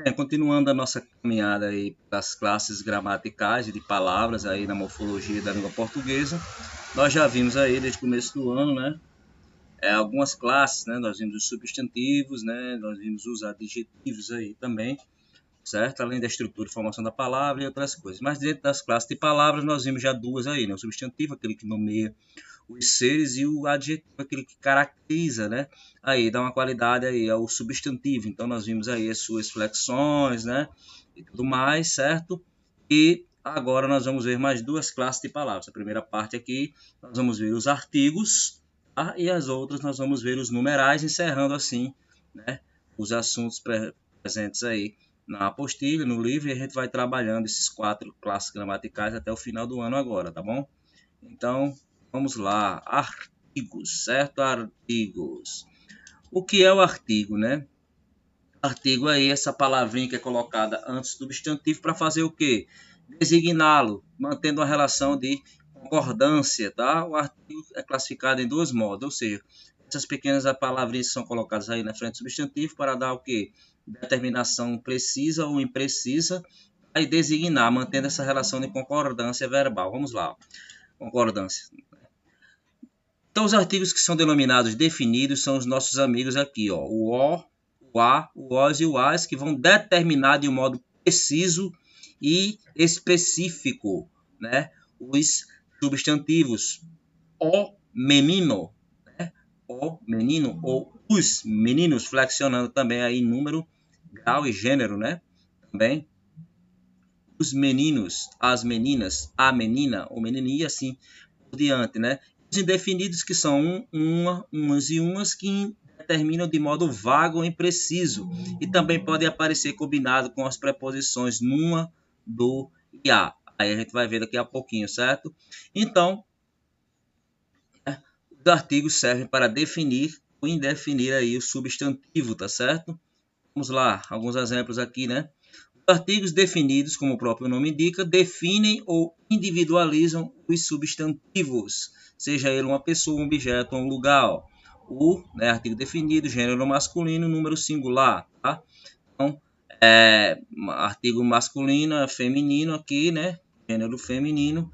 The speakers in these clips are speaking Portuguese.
Bem, continuando a nossa caminhada aí das classes gramaticais e de palavras aí na morfologia da língua portuguesa, nós já vimos aí desde o começo do ano, né? Algumas classes, né? Nós vimos os substantivos, né? Nós vimos os adjetivos aí também, certo? Além da estrutura e formação da palavra e outras coisas. Mas dentro das classes de palavras nós vimos já duas aí, né? O substantivo, aquele que nomeia os seres, e o adjetivo, aquele que caracteriza, né? Aí dá uma qualidade aí ao substantivo. Então nós vimos aí as suas flexões, né? E tudo mais, certo? E agora nós vamos ver mais duas classes de palavras. A primeira parte aqui nós vamos ver os artigos, tá? E as outras nós vamos ver os numerais, encerrando assim, né? Os assuntos presentes aí na apostila, no livro, e a gente vai trabalhando esses 4 classes gramaticais até o final do ano agora, tá bom? Então, vamos lá, artigos, certo? Artigos. O que é o artigo, né? Artigo aí, essa palavrinha que é colocada antes do substantivo para fazer o quê? Designá-lo, mantendo uma relação de concordância, tá? O artigo é classificado em 2 modos, ou seja, essas pequenas palavrinhas são colocadas aí na frente do substantivo para dar o quê? Determinação precisa ou imprecisa, aí designar, mantendo essa relação de concordância verbal. Vamos lá, concordância. Então, os artigos que são denominados definidos são os nossos amigos aqui, ó, o a, o os e o as, que vão determinar de um modo preciso e específico, né, os substantivos. O menino, né, o menino, ou os meninos, flexionando também aí número, grau e gênero, né, também. Os meninos, as meninas, a menina, o menino e assim por diante, né? Os indefinidos, que são umas e umas, que determinam de modo vago ou impreciso, e também podem aparecer combinado com as preposições numa, do e a. Aí a gente vai ver daqui a pouquinho, certo? Então, os artigos servem para definir ou indefinir aí o substantivo, tá certo? Vamos lá, alguns exemplos aqui, né? Artigos definidos, como o próprio nome indica, definem ou individualizam os substantivos, seja ele uma pessoa, um objeto ou um lugar. O, né, artigo definido, gênero masculino, número singular, tá? Então, artigo masculino é feminino aqui, né? Gênero feminino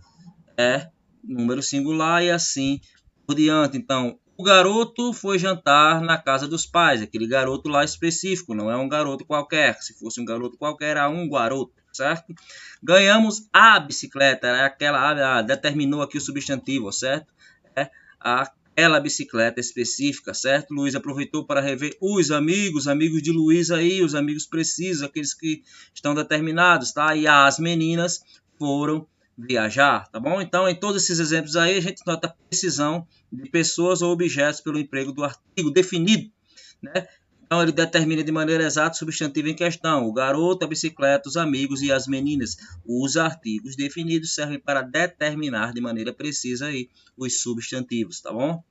é número singular e assim por diante. Então, o garoto foi jantar na casa dos pais, aquele garoto lá específico, não é um garoto qualquer. Se fosse um garoto qualquer, era um garoto, certo? Ganhamos a bicicleta, é aquela, determinou aqui o substantivo, certo? É aquela bicicleta específica, certo? Luiz aproveitou para rever os amigos de Luiz aí, os amigos precisos, aqueles que estão determinados, tá? E as meninas foram viajar, tá bom? Então, em todos esses exemplos aí, a gente nota a precisão de pessoas ou objetos pelo emprego do artigo definido, né? Então, ele determina de maneira exata o substantivo em questão. O garoto, a bicicleta, os amigos e as meninas. Os artigos definidos servem para determinar de maneira precisa aí os substantivos, tá bom?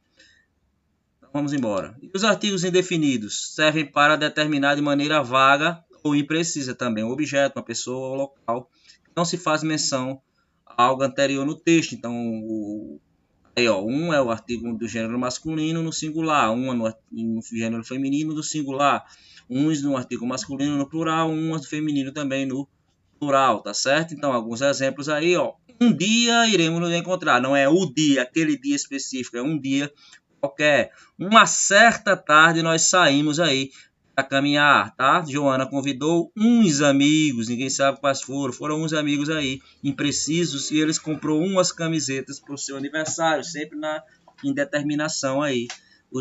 Então, vamos embora. E os artigos indefinidos servem para determinar de maneira vaga ou imprecisa também o objeto, uma pessoa ou local. Não se faz menção algo anterior no texto. Então, aí, ó, um é o artigo do gênero masculino no singular, um no gênero feminino no singular, uns no artigo masculino no plural, um no feminino também no plural, tá certo? Então, alguns exemplos aí, ó. Um dia iremos nos encontrar, não é o dia, aquele dia específico, é um dia qualquer. Uma certa tarde nós saímos aí a caminhar, tá? Joana convidou uns amigos, ninguém sabe quais foram uns amigos aí, imprecisos, e eles comprou umas camisetas para o seu aniversário, sempre na indeterminação aí,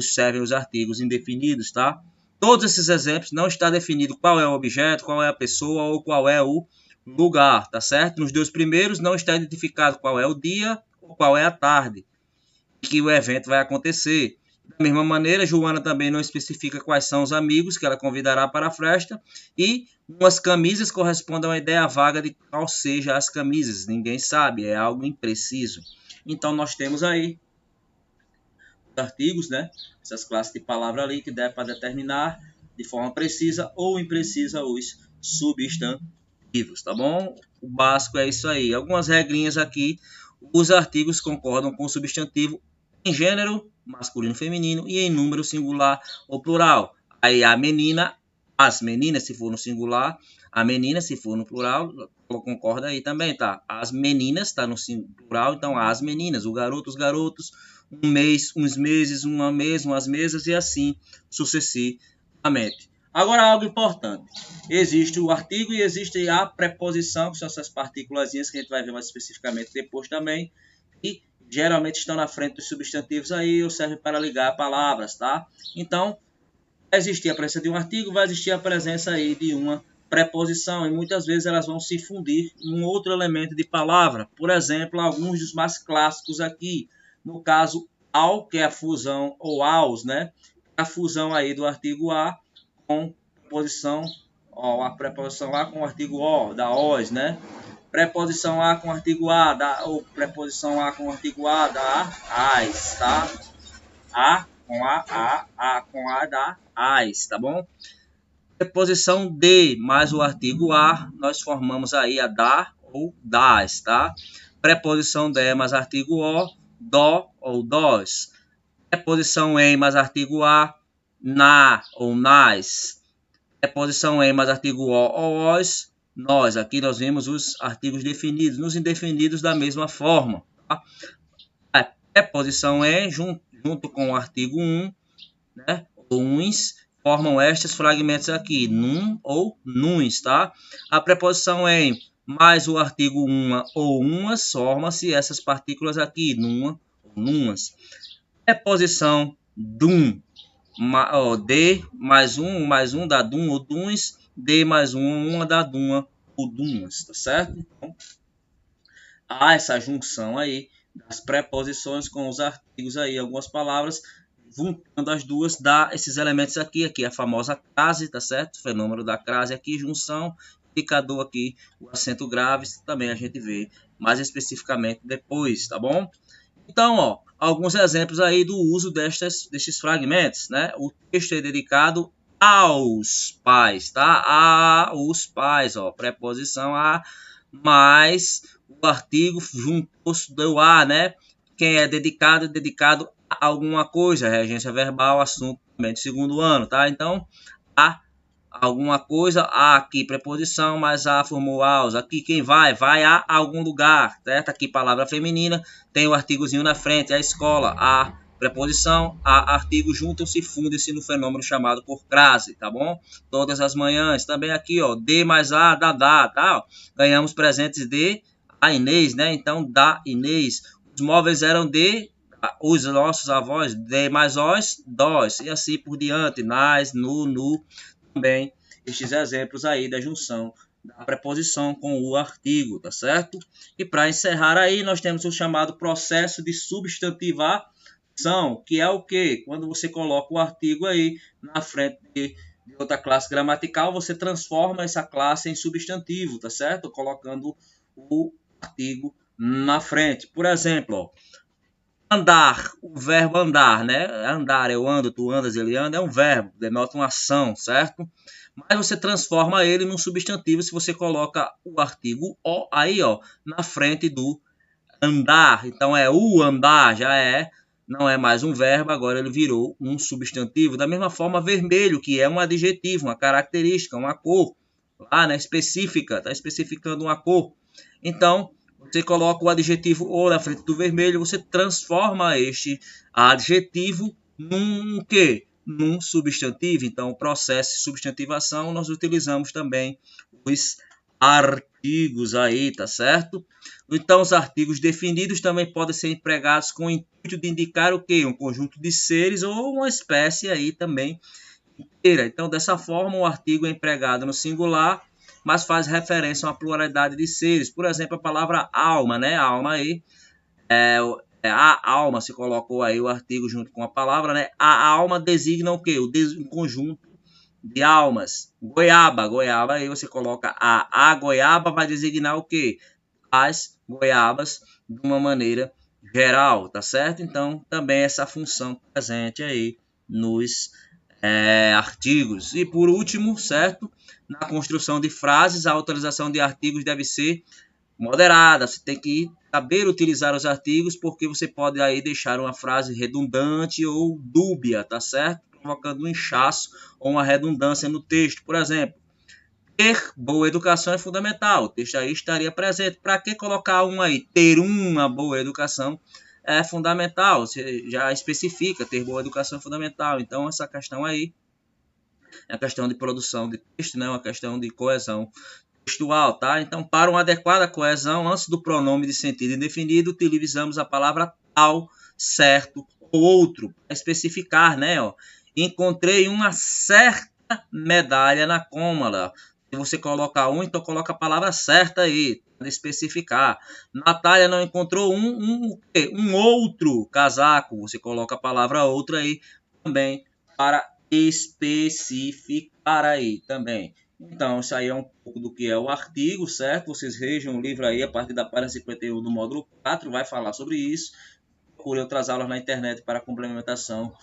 servem os artigos indefinidos, tá? Todos esses exemplos não está definido qual é o objeto, qual é a pessoa ou qual é o lugar, tá certo? Nos 2 primeiros não está identificado qual é o dia ou qual é a tarde que o evento vai acontecer. Da mesma maneira, Joana também não especifica quais são os amigos que ela convidará para a festa, e umas camisas correspondem a uma ideia vaga de qual seja as camisas. Ninguém sabe, é algo impreciso. Então, nós temos aí os artigos, né? Essas classes de palavra ali que devem para determinar de forma precisa ou imprecisa os substantivos, tá bom? O básico é isso aí. Algumas regrinhas aqui. Os artigos concordam com o substantivo em gênero, masculino, feminino, e em número singular ou plural. Aí a menina, as meninas se for no singular, a menina se for no plural, concorda aí também, tá? As meninas está no plural, então as meninas, o garoto, os garotos, um mês, uns meses, uma mesa, umas mesas e assim sucessivamente. Agora, algo importante. Existe o artigo e existe a preposição, que são essas partículazinhas que a gente vai ver mais especificamente depois também, e geralmente estão na frente dos substantivos aí, ou servem para ligar palavras, tá? Então, vai existir a presença de um artigo, vai existir a presença aí de uma preposição, e muitas vezes elas vão se fundir em um outro elemento de palavra. Por exemplo, alguns dos mais clássicos aqui, no caso, ao, que é a fusão, ou aos, né? A fusão aí do artigo a com preposição, ó, a preposição a com o artigo o, da os, né? Preposição a com o artigo a, ou preposição a com o artigo a, da as, tá? A com a da as, tá bom? Preposição de mais o artigo a, nós formamos aí a da ou das, tá? Preposição de mais artigo o, do ou dos. Preposição em mais artigo a, na ou nas. Preposição em mais artigo o ou os, nós. Aqui nós vemos os artigos definidos, nos indefinidos da mesma forma, tá? A preposição em junto com o artigo um, né? Uns formam estes fragmentos aqui, num ou nuns, tá? A preposição em mais o artigo uma ou umas forma-se essas partículas aqui, numa ou numas. Preposição dum, de mais um dá dum ou duns, de mais uma dá duma ou dumas, tá certo? Então, há essa junção aí das preposições com os artigos aí, algumas palavras juntando as duas, dá esses elementos aqui, a famosa crase, tá certo? O fenômeno da crase aqui, junção, indicador aqui, o acento grave, também a gente vê mais especificamente depois, tá bom? Então, ó, alguns exemplos aí do uso destes fragmentos, né? O texto é dedicado aos pais, tá? Aos pais, ó, preposição a, mais o artigo junto do a, né? Quem é dedicado a alguma coisa, regência verbal, assunto também de segundo ano, tá? Então, a alguma coisa, a aqui preposição, mas a formou aos, aqui quem vai a algum lugar, certo? Aqui palavra feminina, tem o artigozinho na frente, a escola, a preposição, a artigo juntam-se, fundem-se no fenômeno chamado por crase, tá bom? Todas as manhãs, também aqui, ó, de mais a, da, tá? Ganhamos presentes de a Inês, né? Então, da Inês. Os móveis eram de os nossos avós, de mais os, dos, e assim por diante, nas, nu, também estes exemplos aí da junção da preposição com o artigo, tá certo? E para encerrar aí, nós temos o chamado processo de substantivação, que é o quê? Quando você coloca o artigo aí na frente de outra classe gramatical, você transforma essa classe em substantivo, tá certo? Colocando o artigo na frente. Por exemplo, ó, andar, o verbo andar, né? Andar, eu ando, tu andas, ele anda, é um verbo, denota uma ação, certo? Mas você transforma ele num substantivo se você coloca o artigo o aí, ó, na frente do andar. Então é o andar, não é mais um verbo, agora ele virou um substantivo. Da mesma forma, vermelho, que é um adjetivo, uma característica, uma cor, lá, né, específica, está especificando uma cor. Então, você coloca o adjetivo o na frente do vermelho, você transforma este adjetivo num quê? Num substantivo. Então, o processo de substantivação, nós utilizamos também os artigos aí, tá certo? Então, os artigos definidos também podem ser empregados com o intuito de indicar o quê? Um conjunto de seres ou uma espécie aí também inteira. Então, dessa forma, o artigo é empregado no singular, mas faz referência a uma pluralidade de seres. Por exemplo, a palavra alma, né? Alma aí, a alma, se colocou aí o artigo junto com a palavra, né? A alma designa o quê? Um conjunto de almas. Goiaba, aí você coloca a goiaba vai designar o quê? As goiabas de uma maneira geral, tá certo? Então, também essa função presente aí nos artigos. E por último, certo? Na construção de frases, a utilização de artigos deve ser moderada. Você tem que saber utilizar os artigos, porque você pode aí deixar uma frase redundante ou dúbia, tá certo? provocando um inchaço ou uma redundância no texto. Por exemplo, ter boa educação é fundamental. O texto aí estaria presente. Para que colocar um aí? Ter uma boa educação é fundamental. Você já especifica, ter boa educação é fundamental. Então, essa questão aí é a questão de produção de texto, né? Uma questão de coesão textual, tá? Então, para uma adequada coesão, antes do pronome de sentido indefinido, utilizamos a palavra tal, certo ou outro, para especificar, né? Ó, encontrei uma certa medalha na cômoda. Se você colocar um, então coloca a palavra certa aí, para especificar. Natália não encontrou um outro casaco. Você coloca a palavra outra aí também para especificar aí também. Então, isso aí é um pouco do que é o artigo, certo? Vocês vejam o livro aí a partir da página 51 do módulo 4, vai falar sobre isso. Procure outras aulas na internet para complementação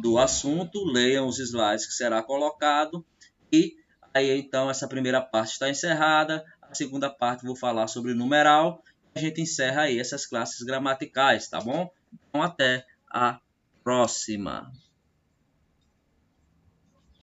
do assunto. Leiam os slides que será colocado. E aí, então, essa primeira parte está encerrada. A segunda parte vou falar sobre numeral. A gente encerra aí essas classes gramaticais, tá bom? Então, até a próxima.